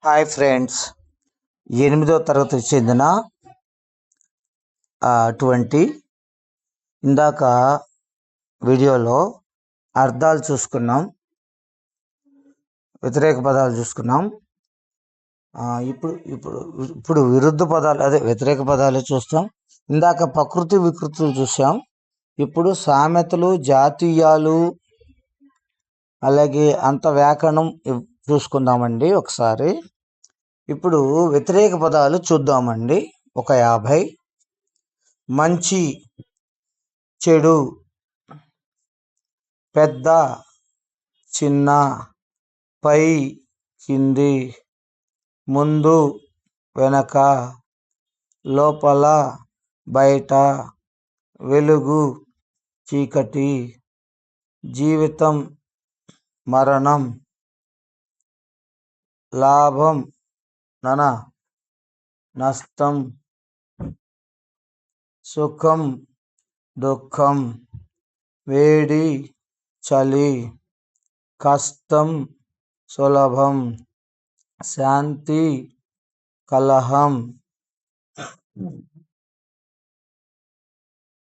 Hi friends, 8వ తరగతికి చెందిన అటువంటి ఇందాక వీడియోలో అర్థాలు చూసుకున్నాం, వ్యతిరేక పదాలు చూసుకున్నాం. ఇప్పుడు విరుద్ధ పదాలు, అదే వ్యతిరేక పదాలు చూస్తాం. ఇందాక ప్రకృతి వికృతులు చూసాం. ఇప్పుడు సామెతలు, జాతీయాలు, అలాగే అంత వ్యాకరణం చూసుకుందామండి ఒకసారి. ఇప్పుడు వ్యతిరేక పదాలు చూద్దామండి. ఒక 50. మంచి, చెడు, పెద్ద, చిన్న, పై, కింది, ముందు, వెనక, లోపల, బయట, వెలుగు, చీకటి, జీవితం, మరణం, లాభం, నష్టం, సుఖం, దుఃఖం, వేడి, చలి, కష్టం, సులభం, శాంతి, కలహం,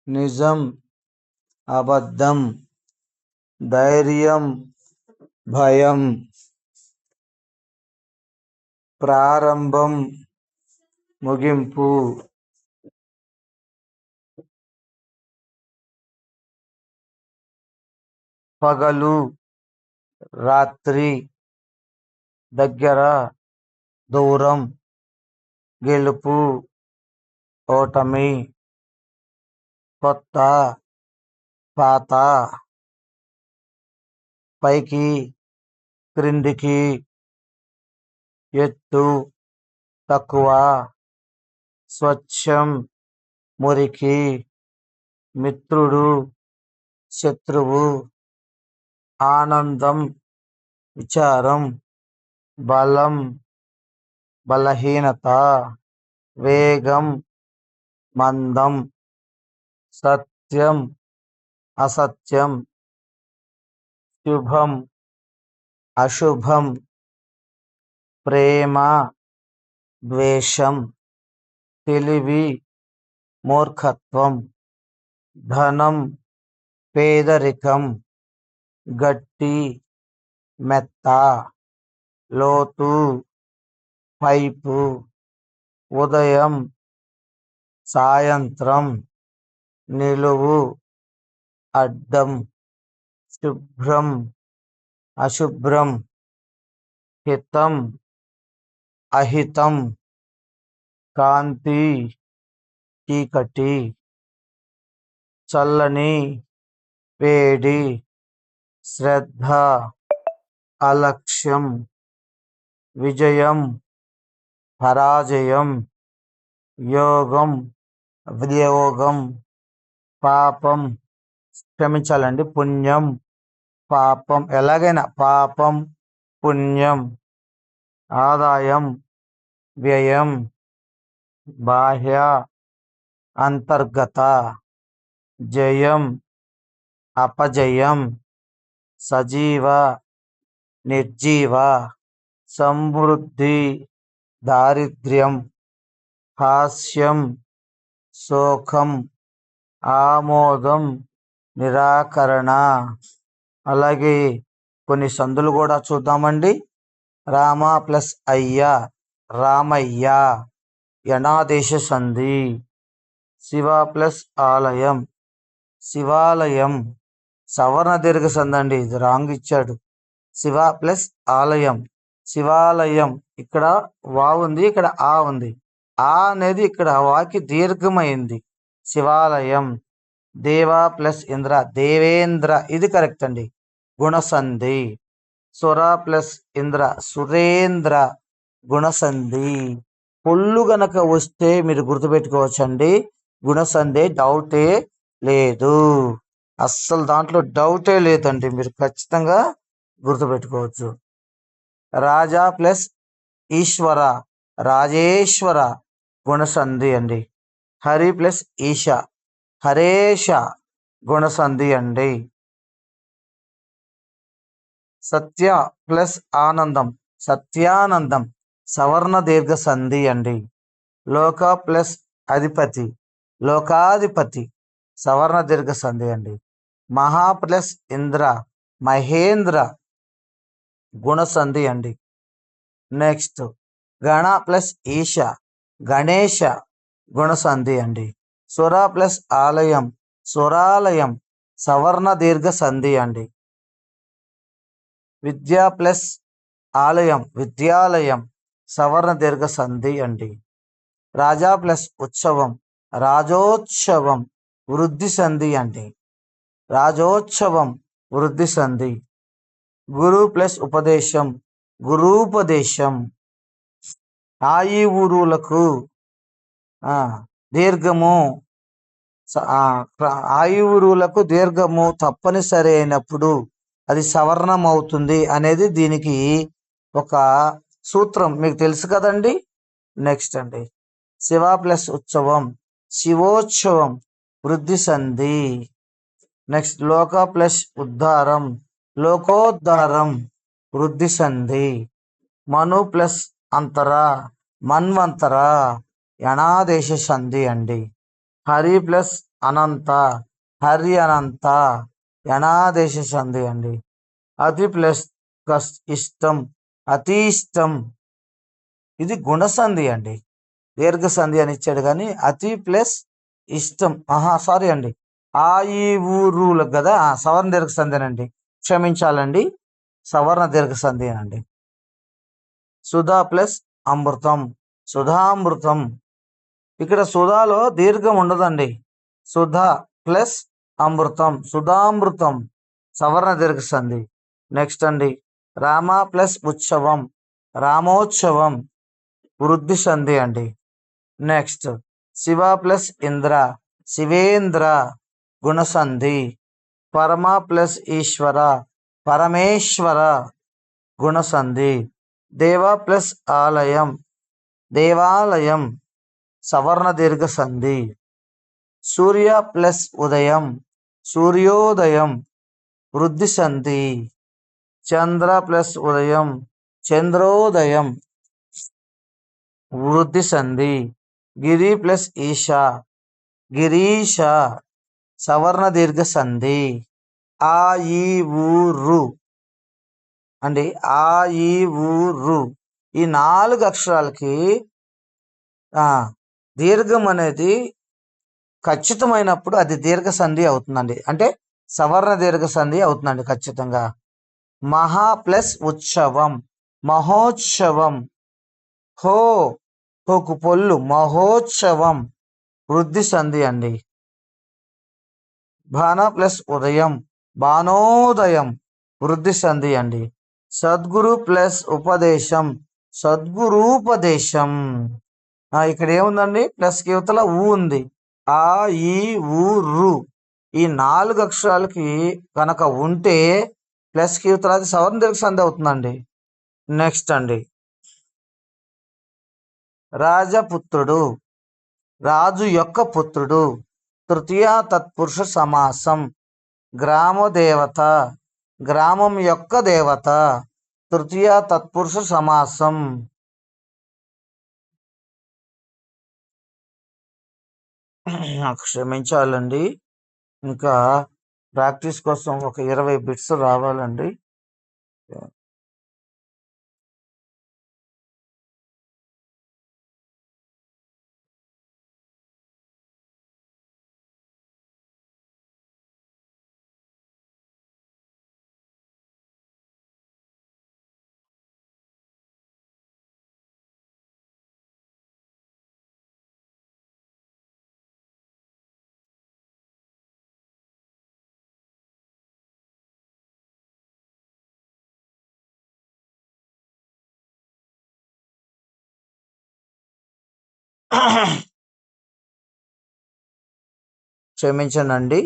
నిజం, అబద్ధం, ధైర్యం, భయం, ప్రారంభం, ముగింపు, పగలు, రాత్రి, దగ్గర, దూరం, గెలుపు, ఓటమి, కొత్త, పాత, పైకి, క్రిందికి, ఎత్తు, తక్కువ, స్వచ్ఛం, మురికి, మిత్రుడు, శత్రువు, ఆనందం, విచారం, బలం, బలహీనత, వేగం, మందం, సత్యం, అసత్యం, శుభం, అశుభం, ప్రేమ, ద్వేషం, తెలివి, మూర్ఖత్వం, ధనం, పేదరికం, గట్టి, మెత్త, లోతు, పైపు, ఉదయం, సాయంత్రం, నిలువు, అడ్డం, శుభ్రం, అశుభ్రం, హితం, అహితం, కాంతి, చీకటి, చల్లని, వేడి, శ్రద్ధ, అలక్ష్యం, విజయం, పరాజయం, యోగం, వియోగం, పాపం, క్షమించాలండి, పుణ్యం, పాపం, ఎలాగైనా పాపం, పుణ్యం, ఆదాయం, వ్యయం, బాహ్య, అంతర్గత, జయం, అపజయం, సజీవ, నిర్జీవ, సమృద్ధి, దారిద్ర్యం, హాస్యం, శోకం, ఆమోదం, నిరాకరణ. అలాగే కొన్ని సందులు కూడా చూద్దామండి. రామ ప్లస్ అయ్య, రామయ్య, యనాదేశ సంధి. శివ ప్లస్ ఆలయం, శివాలయం, సవర్ణ దీర్ఘ సంధి అండి, ఇది రాంగ్ ఇచ్చాడు. శివ ప్లస్ ఆలయం, శివాలయం. ఇక్కడ వా ఉంది, ఇక్కడ ఆ ఉంది. ఆ అనేది ఇక్కడ వాకి దీర్ఘమైంది. శివాలయం. దేవ ప్లస్ ఇంద్ర, దేవేంద్ర, ఇది కరెక్ట్ అండి, గుణసంధి. సుర ప్లస్ ఇంద్ర, సురేంద్ర, గుణసంధి. పొల్లు గనక వస్తే మీరు గుర్తుపెట్టుకోవచ్చండి, గుణసంధి, డౌటే లేదు, అస్సలు దాంట్లో డౌటే లేదండి, మీరు ఖచ్చితంగా గుర్తుపెట్టుకోవచ్చు. రాజా ప్లస్ ఈశ్వర, రాజేశ్వర, గుణసంధి అండి. హరి ప్లస్ ఈశ, హరేష, గుణసంధి అండి. సత్య ప్లస్ ఆనందం, సత్యానందం, సవర్ణ దీర్ఘ సంధి అండి. లోక ప్లస్ అధిపతి, లోకాధిపతి, సవర్ణ దీర్ఘ సంధి అండి. మహా ప్లస్ ఇంద్ర, మహేంద్ర, గుణ సంధి అండి. నెక్స్ట్ గణ ప్లస్ ఈశ, గణేశ, గుణ సంధి అండి. సుర ప్లస్ ఆలయం, సురాలయం, సవర్ణ దీర్ఘ సంధి అండి. విద్య ప్లస్ ఆలయం, విద్యాలయం, సవర్ణ దీర్ఘ సంధి అండి. రాజా ప్లస్ ఉత్సవం, రాజోత్సవం, వృద్ధి సంధి అండి. రాజోత్సవం, వృద్ధి సంధి. గురు ప్లస్ ఉపదేశం, గురూపదేశం. ఆయి ఊరులకు దీర్ఘము, ఆయువురులకు దీర్ఘము తప్పనిసరి అయినప్పుడు అది సవర్ణం అవుతుంది అనేది దీనికి ఒక సూత్రం, మీకు తెలుసు కదండి. నెక్స్ట్ అండి శివ ప్లస్ ఉత్సవం, శివోత్సవం, వృద్ధి సంధి. నెక్స్ట్ లోక ప్లస్ ఉద్ధారం, లోకోద్ధారం, వృద్ధి సంధి. మను ప్లస్ అంతర, మన్వంతర, యణాదేశ సంధి అండి. హరి ప్లస్ అనంత, హరి అనంత, యణాదేశ సంధి అండి. అతి ప్లస్ ఇష్టం, అతి ఇష్టం, ఇది గుణసంధి అండి. దీర్ఘ సంధి అని ఇచ్చాడు కానీ అతి ప్లస్ ఇష్టం, సారీ అండి, ఆ ఈ ఊరులకు కదా సవర్ణ దీర్ఘ సంధి అండి, క్షమించాలండి, సవర్ణ దీర్ఘ సంధి అండి. సుధా ప్లస్ అమృతం, సుధామృతం. ఇక్కడ సుధాలో దీర్ఘం ఉండదండి. సుధా ప్లస్ అమృతం, సుధామృతం, సవర్ణ దీర్ఘ సంధి. నెక్స్ట్ అండి రామ ప్లస్ ఉత్సవం, రామోత్సవం, వృద్ధి సంధి అండి. నెక్స్ట్ శివ ప్లస్ ఇంద్ర, శివేంద్ర, గుణసంధి. పరమ ప్లస్ ఈశ్వర, పరమేశ్వర, గుణసంధి. దేవ ప్లస్ ఆలయం, దేవాలయం, సవర్ణ దీర్ఘ సంధి. సూర్య ప్లస్ ఉదయం, సూర్యోదయం, వృద్ధి సంధి. చంద్ర ప్లస్ ఉదయం, చంద్రోదయం, వృద్ధి సంధి. గిరి ప్లస్ ఈశ, గిరీశ, సవర్ణ దీర్ఘ సంధి. ఆ ఈ ఊరు అండి, ఆ ఈ ఊరు, ఈ 4 అక్షరాలకి దీర్ఘం అనేది ఖచ్చితమైనప్పుడు అది దీర్ఘ సంధి అవుతుందండి, అంటే సవర్ణ దీర్ఘ సంధి అవుతుందండి ఖచ్చితంగా. మహా ప్లస్ ఉత్సవం, మహోత్సవం, హోకు పొల్లు, మహోత్సవం, వృద్ధి సంధి అండి. బాణ ప్లస్ ఉదయం, బాణోదయం, వృద్ధి సంధి అండి. సద్గురు ప్లస్ ఉపదేశం, సద్గురూపదేశం. ఇక్కడ ఏముందండి, ప్లస్ యువతల ఊ ఉంది, ఆ ఈ ఊ రు, ఈ 4 అక్షరాలకి కనుక ఉంటే ప్లస్ యువతల అది సవర్ణ దీర్ఘ సంధి అవుతుందండి. నెక్స్ట్ అండి రాజపుత్రుడు, రాజు యొక్క పుత్రుడు, తృతీయ తత్పురుష సమాసం. గ్రామ దేవత, గ్రామం యొక్క దేవత, తృతీయ తత్పురుష సమాసం. క్షమించాలండి, ఇంకా ప్రాక్టీస్ కోసం ఒక 20 బిట్స్ రావాలండి. క్షమించండి.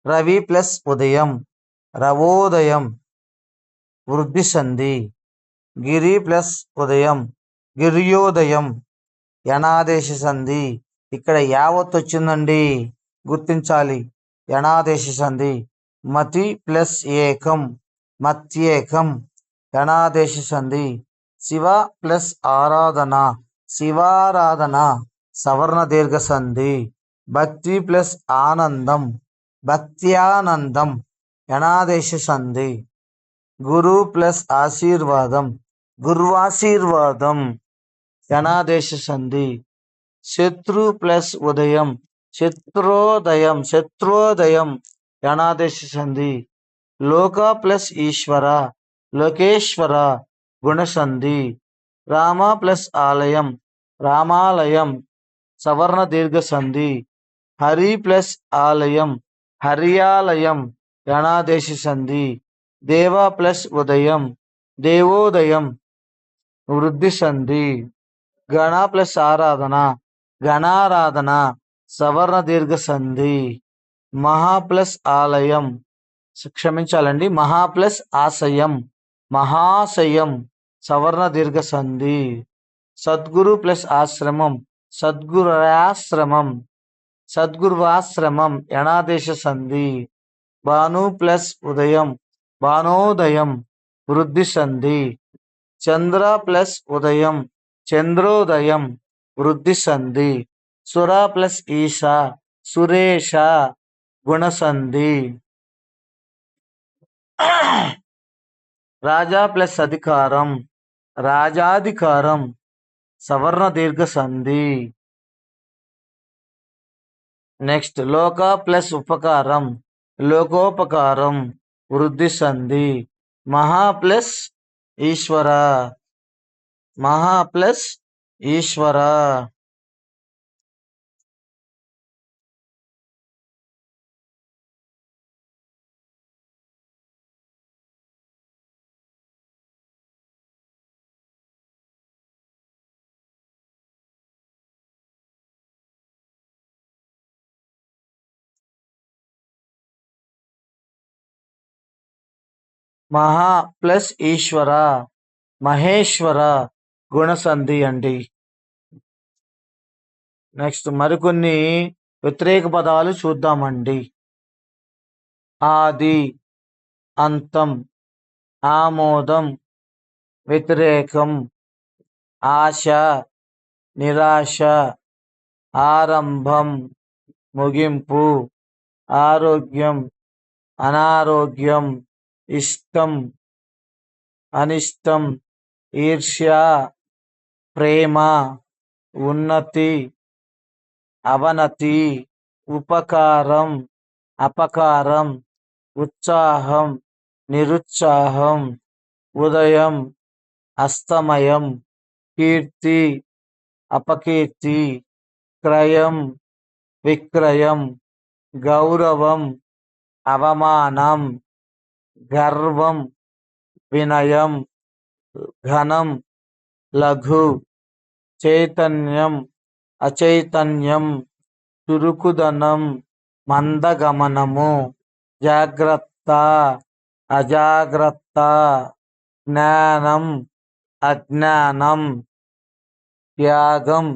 రవి ప్లస్ ఉదయం, రవోదయం, వృద్ధి సంధి. గిరి ప్లస్ ఉదయం, గిరియోదయం, యణాదేశ సంధి. ఇక్కడ యావత్ వచ్చిందండి, గుర్తించాలి, యణాదేశ సంధి. మతి ప్లస్ ఏకం మత్యేకం యణాదేశ సంధి. శివ ప్లస్ ఆరాధన శివారాధన సవర్ణ దీర్ఘ సంధి. భక్తి ప్లస్ ఆనందం భక్త్యానందం యణాదేశ సంధి. గురు ప్లస్ ఆశీర్వాదం గుర్వాశీర్వాదం యణాదేశ సంధి. శత్రు ప్లస్ ఉదయం శత్రోదయం యణాదేశ సంధి. లోక ప్లస్ ఈశ్వర లోకేశ్వర గుణసంధి. రామ ప్లస్ ఆలయం రామాలయం సవర్ణ దీర్ఘ సంధి. హరి ప్లస్ ఆలయం హర్యాలయం యణాదేశ సంధి. దేవ ప్లస్ ఉదయం దేవోదయం వృద్ధి సంధి. గణ ప్లస్ ఆరాధన గణారాధన సవర్ణ దీర్ఘ సంధి. మహా ప్లస్ ఆలయం క్షమించాలండి మహా ప్లస్ ఆశయం మహాశయం సవర్ణ దీర్ఘ సంధి. సద్గురు ప్లస్ ఆశ్రమం సద్గురువాశ్రమం యణాదేశ సంధి. భాను ప్లస్ ఉదయం భానోదయం వృద్ధి సంధి. చంద్ర ప్లస్ ఉదయం చంద్రోదయం వృద్ధి సంధి. సుర ప్లస్ ఈశ సురేష గుణసంధి. రాజా ప్లస్ అధికారం రాజాధికారం సవర్ణ దీర్ఘ సంధి. నెక్స్ట్ లోక ప్లస్ ఉపకారం లోకోపకారం వృద్ధి సంధి. మహా ప్లస్ ఈశ్వర మహా ప్లస్ ఈశ్వర మహేశ్వర గుణసంధి అండి. నెక్స్ట్ మరికొన్ని వ్యతిరేక పదాలు చూద్దామండి. ఆది అంతం ఆమోదం వ్యతిరేకం ఆశ నిరాశ ఆరంభం ముగింపు ఆరోగ్యం అనారోగ్యం ఇష్టం అనిష్టం ఈర్ష్య ప్రేమ ఉన్నతి అవనతి ఉపకారం అపకారం ఉత్సాహం నిరుత్సాహం ఉదయం అస్తమయం కీర్తి అపకీర్తి క్రయం విక్రయం గౌరవం అవమానం గర్వం వినయం ఘనం లఘు చైతన్యం అచైతన్యం చురుకుదనం మందగమనము జాగ్రత్త అజాగ్రత్త జ్ఞానం అజ్ఞానం త్యాగం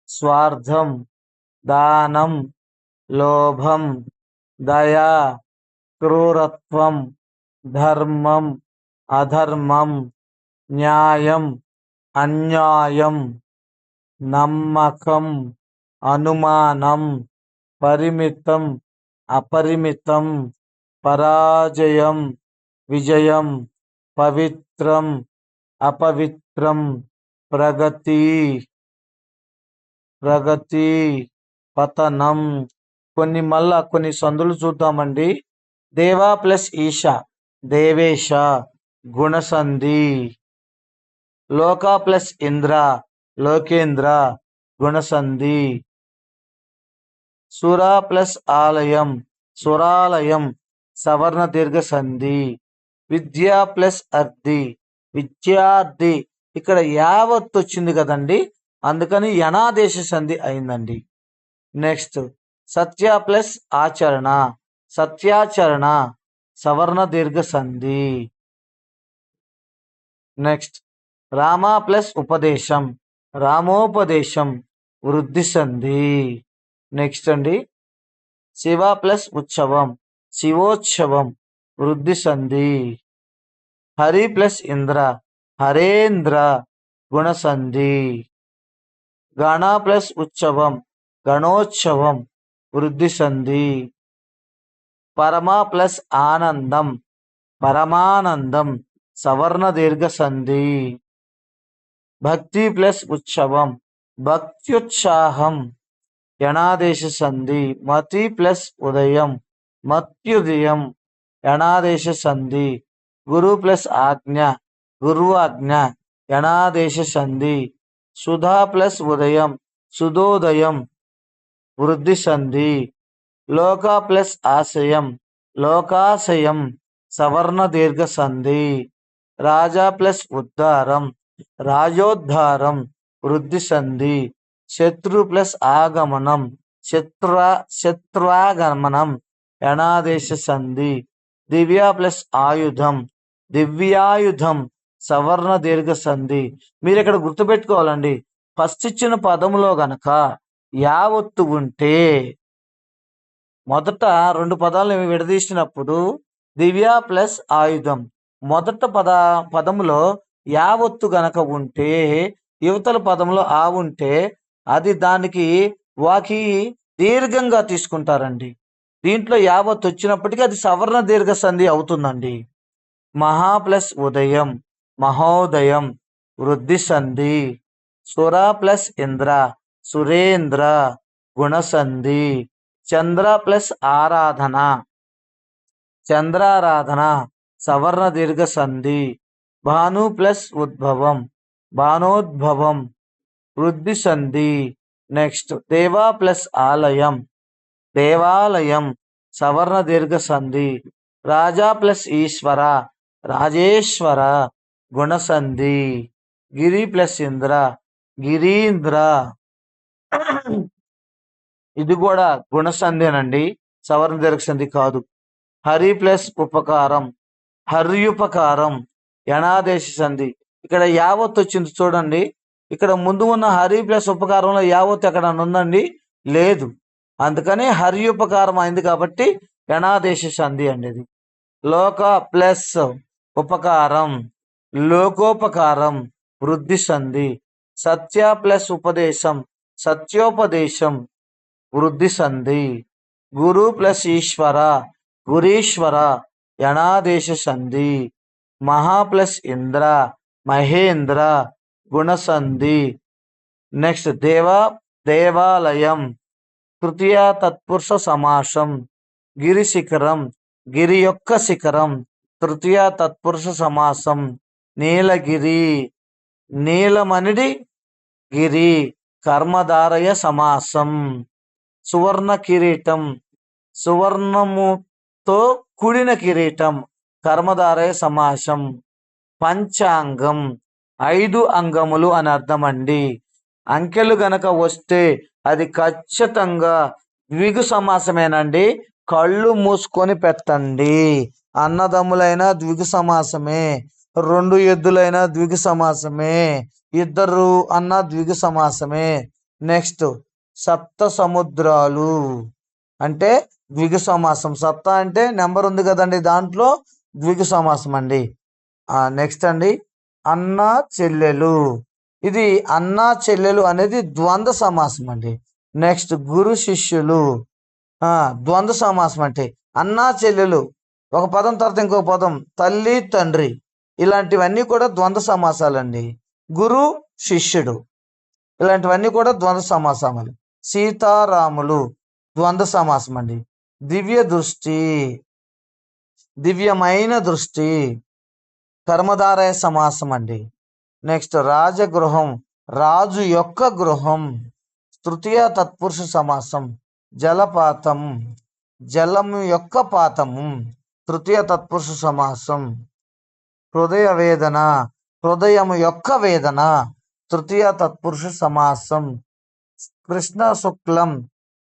స్వార్థం దానం లోభం దయా క్రూరత్వం ధర్మం అధర్మం న్యాయం అన్యాయం నమ్మకం అనుమానం పరిమితం అపరిమితం పరాజయం విజయం పవిత్రం అపవిత్రం ప్రగతి పతనం. కొన్ని సందులు చూద్దామండి. దేవా ప్లస్ ఈశ దేవేశ గుణసంధి. లోక ప్లస్ ఇంద్ర లోకేంద్ర గుణసంధి. సుర ప్లస్ ఆలయం సురాలయం సవర్ణ దీర్ఘ సంధి. విద్య ప్లస్ అర్ధి విద్యార్థి ఇక్కడ యావత్ వచ్చింది కదండి, అందుకని యణాదేశ సంధి అయిందండి. నెక్స్ట్ సత్య ప్లస్ ఆచరణ సత్యాచరణ సవర్ణ దీర్ఘ సంధి. నెక్స్ట్ రామ ప్లస్ ఉపదేశం రామోపదేశం వృద్ధి సంధి. నెక్స్ట్ అండి శివ ప్లస్ ఉత్సవం శివోత్సవం వృద్ధి సంధి. హరి ప్లస్ ఇంద్ర హరేంద్ర గుణసంధి. గణ ప్లస్ ఉత్సవం గణోత్సవం వృద్ధి సంధి. పరమ ప్లస్ ఆనందం పరమానందం సవర్ణ దీర్ఘ సంధి. భక్తి ప్లస్ ఉత్సవం భక్త్యుత్సాహం యణాదేశ సంధి. మతి ప్లస్ ఉదయం మత్యుదయం యణాదేశ సంధి. గురు ప్లస్ ఆజ్ఞ గురువాజ్ఞ యణాదేశ సంధి. సుధా ప్లస్ ఉదయం సుధోదయం వృద్ధి సంధి. లోక ప్లస్ ఆశయం లోకాశయం సవర్ణ దీర్ఘ సంధి. రాజా ప్లస్ ఉద్ధారం రాజోద్ధారం వృద్ధి సంధి. శత్రు ప్లస్ ఆగమనం శత్రువాగమనం యణాదేశ సంధి. దివ్య ప్లస్ ఆయుధం దివ్యాయుధం సవర్ణ దీర్ఘ సంధి. మీరు ఇక్కడ గుర్తుపెట్టుకోవాలండి, ఫస్ట్ ఇచ్చిన పదములో గనక యావత్తు ఉంటే మొదట రెండు పదాలను విడదీసినప్పుడు దివ్య ప్లస్ ఆయుధం మొదట పదములో యావత్తు గనక ఉంటే యువతల పదంలో ఆ ఉంటే అది దానికి వాకి దీర్ఘంగా తీసుకుంటారండి. దీంట్లో యావత్తు వచ్చినప్పటికీ అది సవర్ణ దీర్ఘ సంధి అవుతుందండి. మహా ప్లస్ ఉదయం మహోదయం వృద్ధి సంధి. సుర ప్లస్ ఇంద్ర సురేంద్ర గుణసంధి. చంద్ర ప్లస్ ఆరాధన చంద్రారాధన సవర్ణ దీర్ఘ సంధి. భాను ప్లస్ ఉద్భవం భానోద్భవం వృద్ధి సంధి. నెక్స్ట్ దేవా ప్లస్ ఆలయం దేవాలయం సవర్ణ దీర్ఘ సంధి. రాజా ప్లస్ ఈశ్వర రాజేశ్వర గుణసంధి. గిరి ప్లస్ ఇంద్ర గిరీంద్ర ఇది కూడా గుణసంధేనండి, సవర్ణ దీర్ఘ సంధి కాదు. హరి ప్లస్ ఉపకారం హర్యుపకారం యణాదేశ సంధి. ఇక్కడ యావత్ వచ్చింది చూడండి, ఇక్కడ ముందు ఉన్న హరి ప్లస్ ఉపకారంలో యావత్ ఎక్కడ ఉందండి? లేదు. అందుకని హర్యుపకారం అయింది కాబట్టి యణాదేశ సంధి అండి. ఇది లోక ప్లస్ ఉపకారం లోకోపకారం వృద్ధి సంధి. సత్య ప్లస్ ఉపదేశం సత్యోపదేశం వృద్ధి సంధి. గురు ప్లస్ ఈశ్వర గురీశ్వర యణాదేశ సంధి. మహా ప్లస్ ఇంద్ర మహేంద్ర గుణసంధి. నెక్స్ట్ దేవాలయం తృతీయ తత్పురుష సమాసం. గిరి శిఖరం గిరి యొక్క శిఖరం తృతీయ తత్పురుష సమాసం. నీలగిరి నీలమణిడి గిరి కర్మధారయ సమాసం. సువర్ణ కిరీటం సువర్ణముతో కూడిన కిరీటం కర్మధారయ సమాసం. పంచాంగం 5 అంగములు అని అర్థం అండి. అంకెలు గనక వస్తే అది ఖచ్చితంగా ద్విగు సమాసమేనండి. కళ్ళు మూసుకొని పెట్టండి. అన్నదమ్ములైనా ద్విగు సమాసమే, 2 ఎద్దులైనా ద్విగు సమాసమే, 2 అన్న ద్విగు సమాసమే. నెక్స్ట్ సప్త సముద్రాలు అంటే ద్విగు సమాసం. సప్త అంటే నెంబర్ ఉంది కదండి, దాంట్లో ద్విగు సమాసం అండి. నెక్స్ట్ అండి అన్న చెల్లెలు. ఇది అన్న చెల్లెలు అనేది ద్వంద్వ సమాసం అండి. నెక్స్ట్ గురు శిష్యులు ద్వంద్వ సమాసం అంటే అన్న చెల్లెలు ఒక పదం తర్వాత ఇంకో పదం, తల్లి తండ్రి, ఇలాంటివన్నీ కూడా ద్వంద్వ సమాసాలండి. గురు శిష్యుడు ఇలాంటివన్నీ కూడా ద్వంద్వ సమాసాలు. సీతారాములు ద్వంద్వ సమాసం అండి. దివ్య దృష్టి దివ్యమైన దృష్టి కర్మధారయ సమాసం అండి. నెక్స్ట్ రాజగృహం రాజు యొక్క గృహం తృతీయ తత్పురుష సమాసం. జలపాతం జలము యొక్క పాతము తృతీయ తత్పురుష సమాసం. హృదయ వేదన హృదయము యొక్క వేదన తృతీయ తత్పురుష సమాసం. కృష్ణ శుక్లం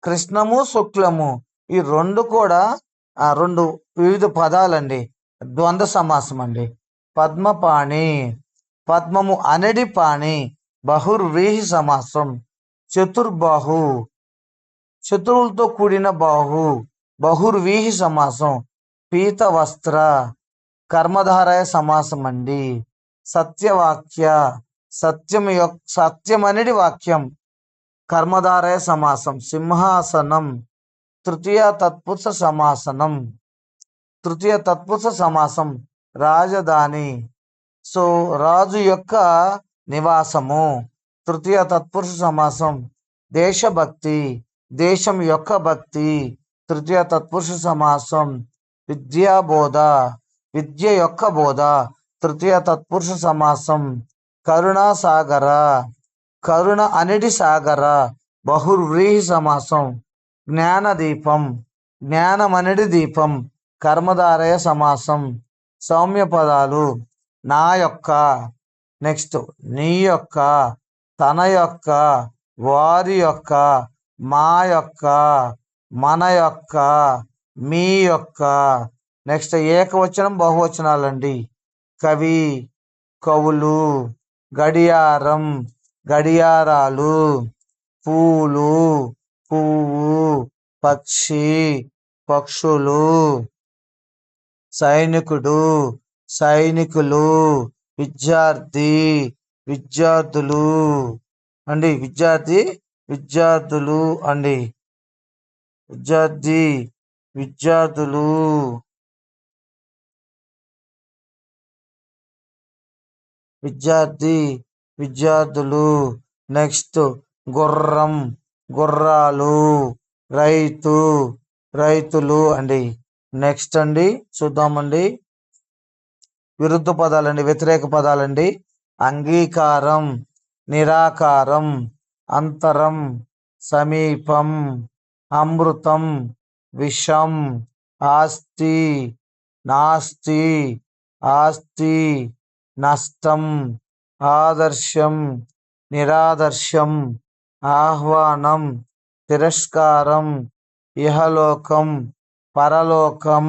కృష్ణము శుక్లము ఈ రెండు కూడా 2 వివిధ పదాలండి, ద్వంద్వ సమాసం అండి. పద్మపాణి పద్మము అనడి పాణి బహుర్వ్రీహి సమాసం. చతుర్బాహు శత్రువులతో కూడిన బాహు బహుర్వీహి సమాసం. పీత వస్త్ర కర్మధారయ సమాసం అండి. సత్యవాక్య సత్యమనిడి వాక్యం కర్మధారయ సమాసం. సింహాసనం తృతీయ తత్పురుష సమాసనం. తృతీయ తత్పురుష సమాసం. రాజధాని సో రాజు యొక్క నివాసము. తృతీయ తత్పురుష సమాసం. దేశభక్తి దేశం యొక్క భక్తి. తృతీయ తత్పురుష సమాసం. విద్యాబోధ విద్య యొక్క బోధ. తృతీయ తత్పురుష సమాసం. కరుణాసాగర కరుణ అనిటి సాగర. బహువ్రీహి సమాసం. జ్ఞానదీపం జ్ఞానమనిడి దీపం. కర్మధారయ సమాసం. సౌమ్య పదాలు నా యొక్క, నెక్స్ట్ నీ యొక్క, తన యొక్క, వారి యొక్క, మా యొక్క, మన యొక్క, మీ యొక్క. నెక్స్ట్ ఏకవచనం బహువచనాలండి. కవి కవులు, గడియారం గడియారాలు, పూలు పువ్వు, పక్షి పక్షులు, సైనికుడు సైనికులు, విద్యార్థి విద్యార్థులు అండి. విద్యార్థి విద్యార్థులు అండి. విద్యార్థి విద్యార్థులు. విద్యార్థి విద్యార్థులు. నెక్స్ట్ గుర్రం గుర్రాలు, రైతు రైతులు అండి. నెక్స్ట్ అండి చూద్దామండి విరుద్ధ పదాలండి, వ్యతిరేక పదాలండి. అంగీకారం నిరాకారం, అంతరం సమీపం, అమృతం విషం, ఆస్తి నాస్తి, ఆస్తి నష్టం, ఆదర్శం నిరాదర్శం, ఆహ్వానం తిరస్కారం, ఇహలోకం పరలోకం,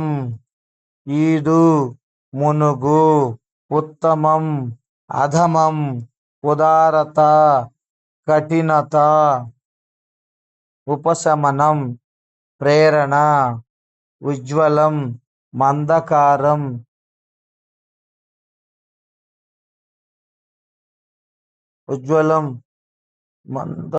ఈడు మునుగు, ఉత్తమం అధమం, ఉదారత కఠినత, ఉపశమనం ప్రేరణ, ఉజ్వలం మందకారం, ఉజ్వలం మంద